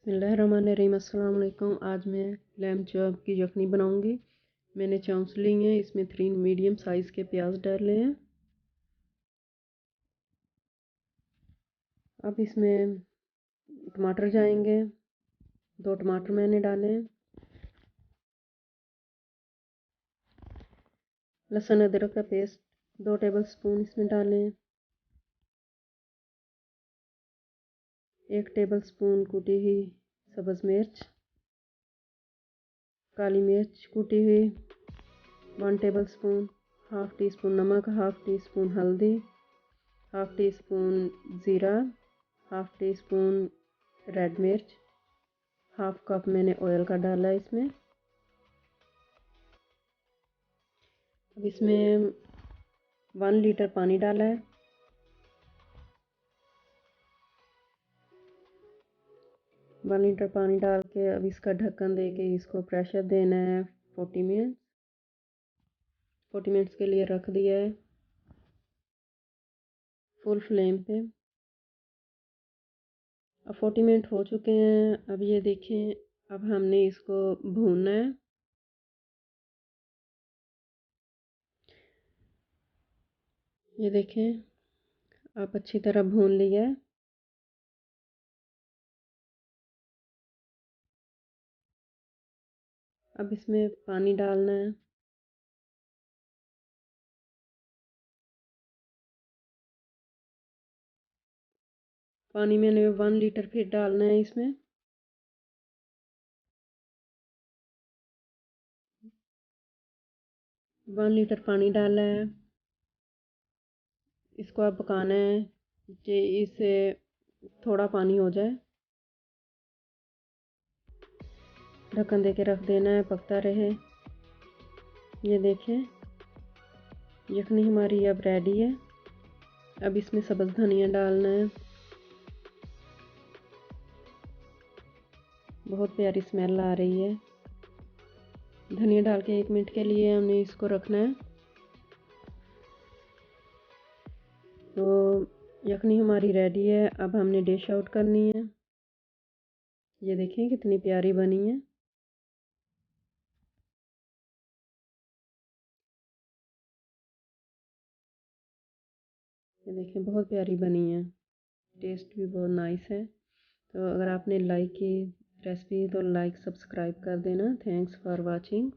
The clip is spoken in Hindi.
बिस्मिल्लाहिर्रहमानिर्रहीम। अस्सलाम वालेकुम। आज मैं लैम्ब चॉप की यखनी बनाऊंगी। मैंने चाउंस ली हैं, इसमें 3 मीडियम साइज़ के प्याज डाले हैं। अब इसमें टमाटर जाएंगे, 2 टमाटर मैंने डाले हैं। लहसुन अदरक का पेस्ट 2 टेबल स्पून इसमें डालें। 1 टेबल स्पून कूटी हुई सब्ज़ मिर्च, काली मिर्च कूटी हुई 1 table spoon, half tea spoon नमक, हाफ़ टी स्पून हल्दी, हाफ़ टी स्पून ज़ीरा, हाफ़ टी स्पून रेड मिर्च, हाफ़ कप मैंने ऑयल का डाला है इसमें। अब इसमें 1 लीटर पानी डाला है। वन लीटर पानी डाल के अब इसका ढक्कन दे के इसको प्रेशर देना है 40 मिनट्स के लिए रख दिया है फुल फ्लेम पे। अब 40 मिनट हो चुके हैं। अब ये देखें, अब हमने इसको भूनना है। ये देखें, अब अच्छी तरह भून लिया है। अब इसमें पानी डालना है। पानी मैंने 1 लीटर फिर डालना है इसमें। वन लीटर पानी डाला है। इसको अब पकाना है कि इसे थोड़ा पानी हो जाए। ढक्कन दे के रख देना है, पकता रहे। ये देखें, यखनी हमारी अब रेडी है। अब इसमें सब्ज़ धनिया डालना है। बहुत प्यारी स्मेल आ रही है। धनिया डाल के 1 मिनट के लिए हमने इसको रखना है। तो यखनी हमारी रेडी है। अब हमने डिश आउट करनी है। ये देखें कितनी प्यारी बनी है। ये देखें, बहुत प्यारी बनी है। टेस्ट भी बहुत नाइस है। तो अगर आपने लाइक की रेसिपी तो लाइक सब्सक्राइब कर देना। Thanks for watching.